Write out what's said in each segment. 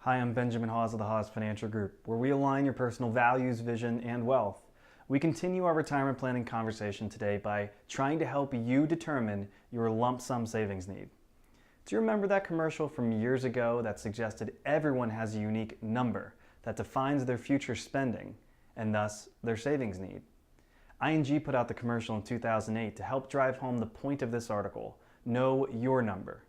Hi, I'm Benjamin Hawes of the Hawes Financial Group, where we align your personal values, vision, and wealth. We continue our retirement planning conversation today by trying to help you determine your lump sum savings need. Do you remember that commercial from years ago that suggested everyone has a unique number that defines their future spending and thus their savings need? ING put out the commercial in 2008 to help drive home the point of this article: know your number.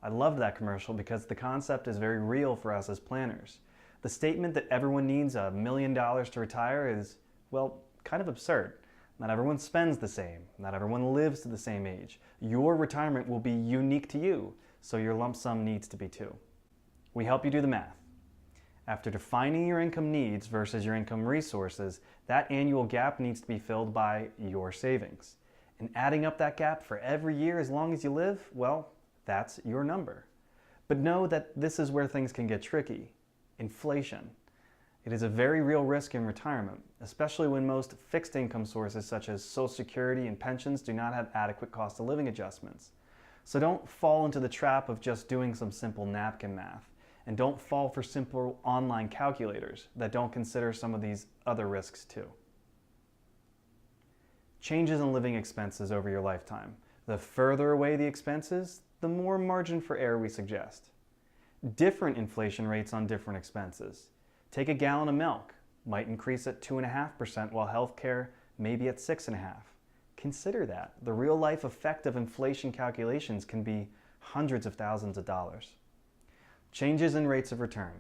I loved that commercial because the concept is very real for us as planners. The statement that everyone needs $1 million to retire is, well, kind of absurd. Not everyone spends the same. Not everyone lives to the same age. Your retirement will be unique to you, so your lump sum needs to be too. We help you do the math. After defining your income needs versus your income resources, that annual gap needs to be filled by your savings. And adding up that gap for every year as long as you live, well, that's your number. But know that this is where things can get tricky. Inflation. It is a very real risk in retirement, especially when most fixed income sources such as Social Security and pensions do not have adequate cost of living adjustments. So don't fall into the trap of just doing some simple napkin math, and don't fall for simple online calculators that don't consider some of these other risks too. Changes in living expenses over your lifetime. The further away the expenses, the more margin for error we suggest. Different inflation rates on different expenses. Take a gallon of milk, might increase at 2.5% while healthcare may be at 6.5%. Consider that. The real life effect of inflation calculations can be hundreds of thousands of dollars. Changes in rates of return.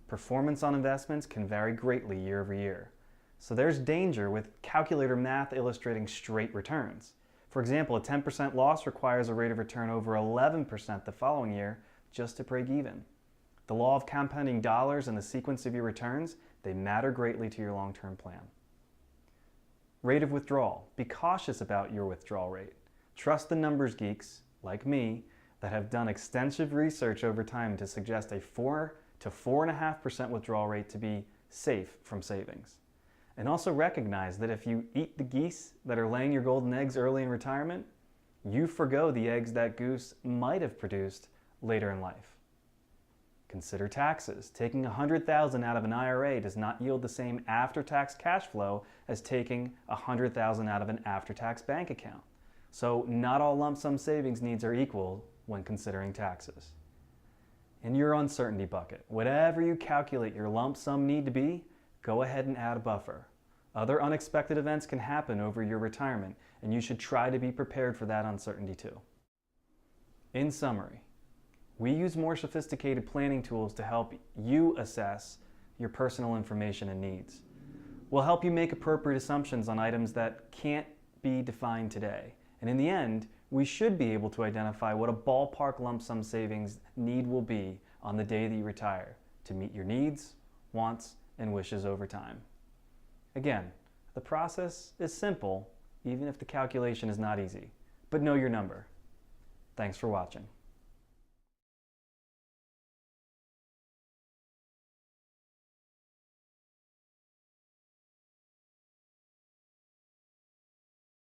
Performance on investments can vary greatly year over year. So there's danger with calculator math illustrating straight returns. For example, a 10% loss requires a rate of return over 11% the following year just to break even. The law of compounding dollars and the sequence of your returns, they matter greatly to your long-term plan. Rate of withdrawal. Be cautious about your withdrawal rate. Trust the numbers geeks, like me, that have done extensive research over time to suggest a 4 to 4.5% withdrawal rate to be safe from savings. And also recognize that if you eat the geese that are laying your golden eggs early in retirement, you forgo the eggs that goose might have produced later in life. Consider taxes. Taking $100,000 out of an IRA does not yield the same after-tax cash flow as taking $100,000 out of an after-tax bank account. So not all lump sum savings needs are equal when considering taxes. In your uncertainty bucket, whatever you calculate your lump sum need to be, go ahead and add a buffer. Other unexpected events can happen over your retirement, and you should try to be prepared for that uncertainty too. In summary, we use more sophisticated planning tools to help you assess your personal information and needs. We'll help you make appropriate assumptions on items that can't be defined today. And in the end, we should be able to identify what a ballpark lump sum savings need will be on the day that you retire to meet your needs, wants, and wishes over time. Again, the process is simple, even if the calculation is not easy. But know your number. Thanks for watching.